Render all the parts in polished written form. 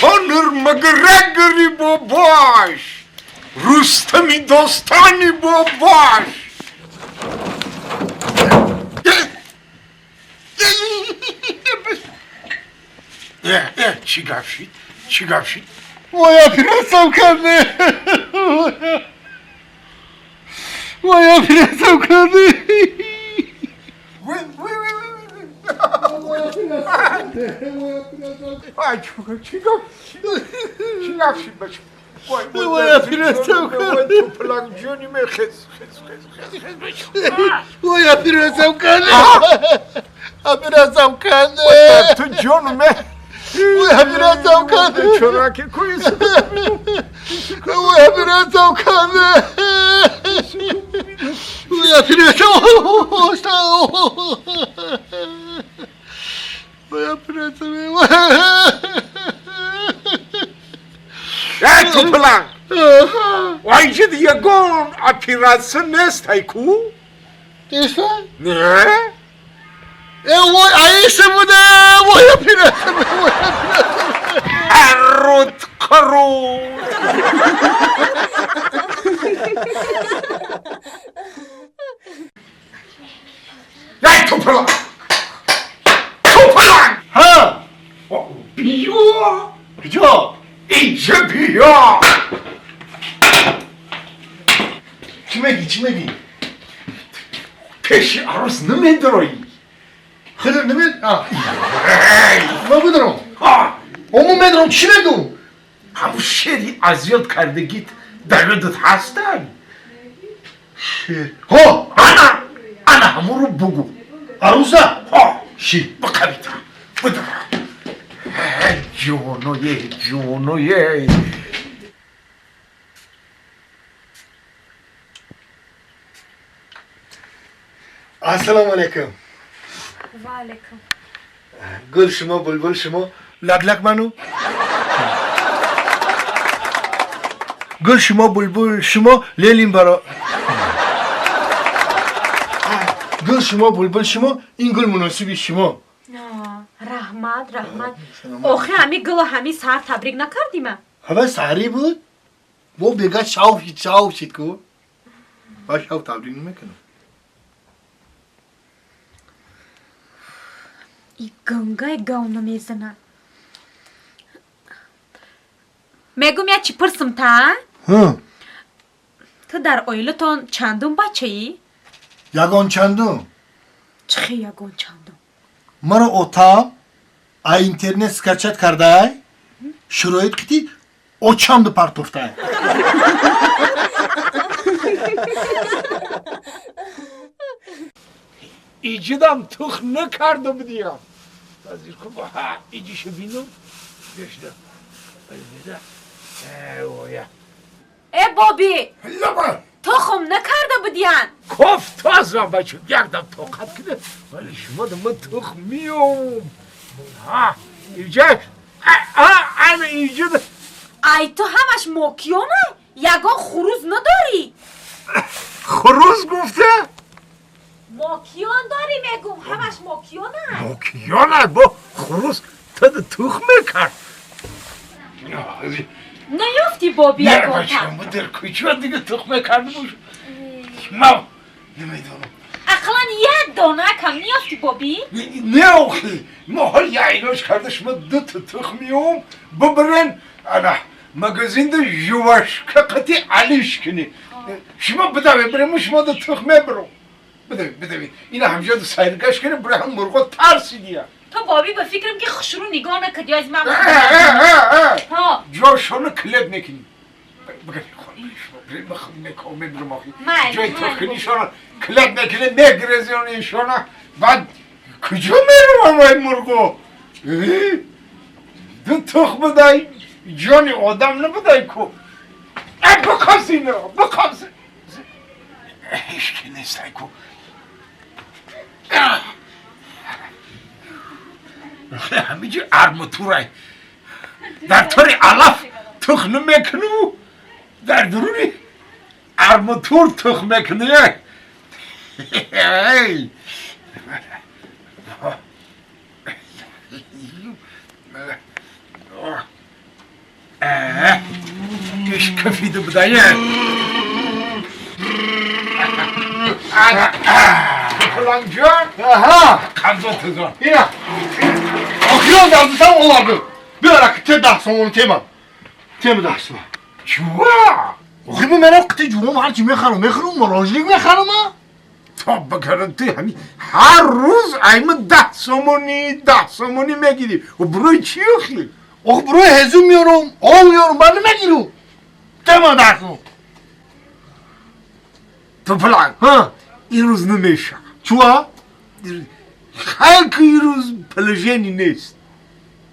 کانر مگرگری باباش رستمی داستانی باباش چی گفشید؟ چی گفشید؟ وای پیرسم کرده وای پیرسم کرده چی گفشید بچه؟ وای پیرسم کرده تو پلنگ جونی می خز وای پیرسم کرده پیرسم کرده تو جونو می وای پیرسم کرده چراکی کویست وای پیرسم کرده وای پیرسم وای پیرسم تو پلنگ وای جد یگون اپیراسه نیست هیکو؟ دیسته؟ نه؟ وای عیشه بوده وای پیرسم هرود کرود ای تو پلنگ ها بیا کجا؟ اینجا بیا چی میگی چی میگی؟ پیش عروس نمیدروی خیلی نمید ما بدرم اما میدرم چی میگم؟ همون شعری ازیاد کردگیت در یادت هستن شیر ها انا همون رو بگو عروسه ها شیر بقویتا بدر جونوی السلام علیکم و علیکم گل شما بلبل شما لگلگ منو گل شما بلبل شما لیلیم برا گل شما بلبل شما این گل مناسبی شما رحمت آخه همی گل همی سر تبریک نکردیم همه سحری بود و بگه شاو شید که با شاو تبریک نمیکنم ای گنگای گاونو میزنن میگم یا چی پرسم تا؟ ها تو در اویلتون چندون بچه ای؟ یگان چندم چه یگون چندون؟ مرا اوتا اینترنت سکچت کرده شرایط کتی اوچام دو پرتوفته ایجیدم تخ نکرده بودیم بازیر کن با ها ایجیشو بینم گشتم بایده اویا ای بابی لبا تخم نکرده بودین کف تو از من بچه یکدم طاقت کنه ولی شما ده من تخ میوم ها ایجا انا ایجا ده ای تو همش موکیونه یگان خروز نداری خروز گفته؟ موکیون داری میگم همش موکیونه موکیانه با خروز تا ده تخ میکرد نیفتی بابی نه یگان بچه تا ما در کجا دیگه تخ میکرده باشه ما نمیدونم اقلا یه دانه کم نیفتی بابی نه آخی ما حال یه علاج کرده شما دو تا تخمیوم ببرن انا مگزین ده جوش که قطی علیش کنی شما بدوی بریم شما دو تخمه برو بدوی اینا همجا دو سیرگش کنی برای هم مرغا ترسی دیا تو بابی به فکرم که خشرو نگاه نکد یا از من ها جاشانو کلب نکنی بگردی خواهی شما بریم بخوام نکامه برم آخی جای تخنی شانا کلب نکنی نگرزیانی شانا بعد کجا میرم همه مرغا دو تخم بدای جانی آدم نبودای کو بکاس اینو بکاس هیچکی نیست کو همیجی ارمتورای در طور علف تخم میکنو در درونی ارمتور تخم میکنه کفیده بدایه فلان جان Aha. قبضه تزان Yine. Akıyor da tam olardı. Bir ara te dahsın onu tema. Tema dahsın. چوا Okey bu merak kıtı cuğum harcı mekhanım marajlık mekhanım ha. تا بکرن توی همین هر روز ایمه 10 سومونی میگیری و برای چی اخی؟ Ok buraya hezimiyorum. Olmuyorum ben ne giriyorum. Tema dahsın. تو پلان Ha. این روز نمیشه Çuva. خیلی که این روز پلژینی نیست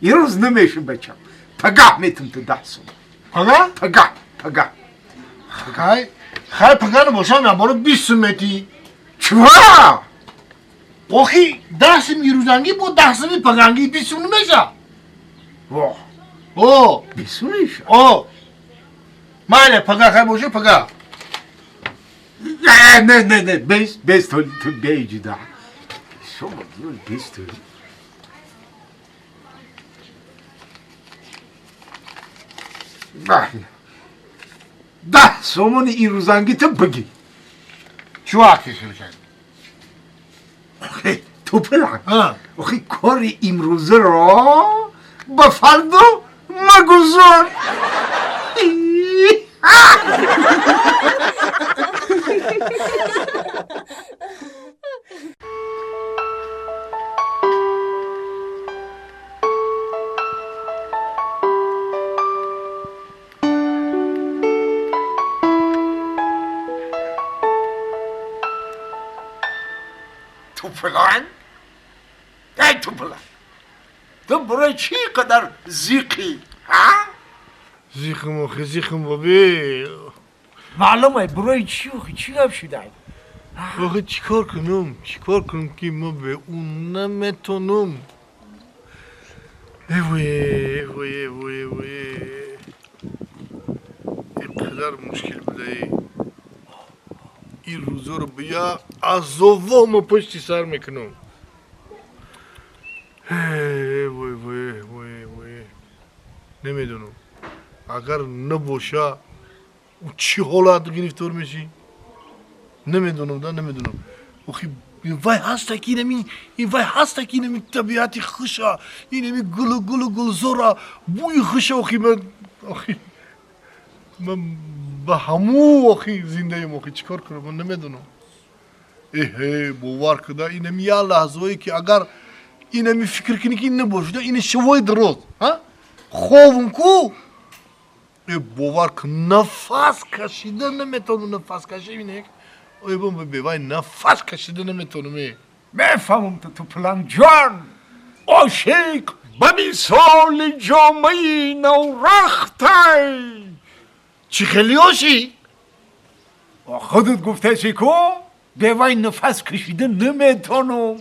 این روز نمیشه بچم پگاه میتونم تو 10 سومون Paga. پگاه Hay paganı boşam ya bunu bir sümmeti. چوا؟ Okey dahsım yürüzengi bu dahsımı pagangi bir sümnü meşa. واه O. بیسونیشه O. Male paga hay boşu paga. نه بیس تو بیجی ده شما دیون بیس تو بله 10 سومون این روزنگی تو بگی Çuva kesilken. آخه تو پلان Ha. آخه کار امروزه را با فردا مگذار تو پلان؟ ای تو پلان تو برای چی قدر زیقی؟ ها؟ Zıxım babi. معلومه برای چی هم شده Bakı çıkar kınım ki ma be unna metonum. Evoye. kadar müşkil bile. İruzor biya azovo mu pıştı sar meknum. Evoye. Ne medonu? Agar ne boşa uçi holat giriftor meşi. Ne medonum. Ohi vay hasta ki ne mi tabiatı hışa. Yine mi gulu zora. Bu hışa ohi ben. من به همو آخی زنده ایم آخی چیکار کنم من نمیدونم باور کده اینم یه لحظه‌ای که اگر اینم فکر کنی که این نباشه این شوی درست ها خوابم کو باور کن نفس کشیدن نمیتونم نفس کشیدن ای بابا بیوای نفس کشیدن نمیتونم میفهمم تو پلان جان عاشق به مثال جامعه نورختی چی خیلی هاشی؟ خودت گفته چی کو؟ بیوای نفس کشیده نمیتونم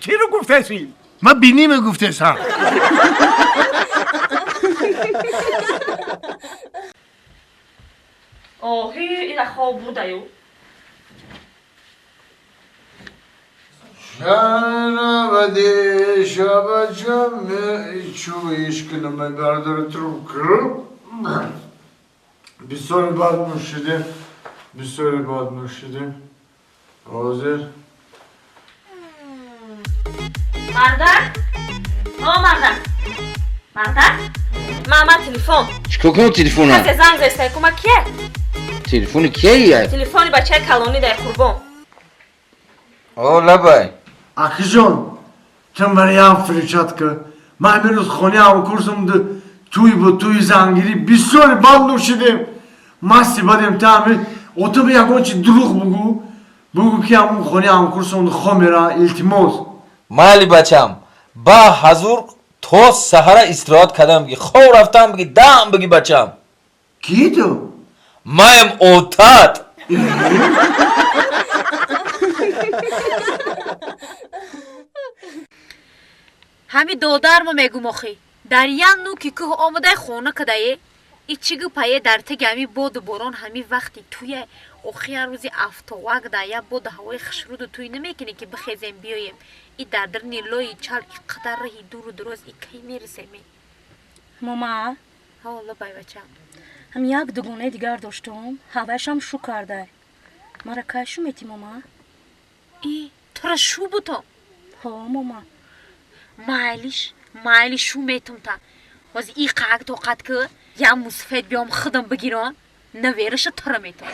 کی رو گفته چی؟ من بینیم گفته سم اوهی این خواب بودایو Şanavadi şabacam şu işkınımı gardırtırım kırıp bir soru batmıştı. Hazır. مردن ماما تلفن چیکار کنم تلفنم؟ کسی زنگ زسته کما کیه؟ تلفن کیه؟ تلفنی بچه کلونی در قربان آه لبای Akıjon, sen bana yan fırçatkı. Mahmuruz Konya'mı kursumdu. Tuy zangiri bir soru banduşidim. Masti badem tamir. Otobi yagonçi duruk bugu. Bugu ki amı Konya'mı kursumdu khomera iltimoz. مالی بچم با حضور تو سهره استراحت کردم بگی خواه رفتم بگی دم بگی بچم Kiydi o? مایم اوتاد همی دودرمو میگم اخی در یان نو که آمده خونه کدایه ایچیگو پایه در تگمی بود برون همی وقتی توی اخی روزی افتواق دایه بود هوای خشرود توی نمیکنی که بخیزیم بیایم ای در نیلوی چال ای قدر رهی دور و دروز ای کی میرسیمی ماما ها والله بای بچم هم یک دوگونه دیگر داشتم هوایش هم شو کرده مرا که شو میتی ماما؟ ای تو را شو بودم ها ماما مایلی شو میتم تا از ای قاق توقت که یا مصفید بیام خودم بگیرم نویرش تو را میتم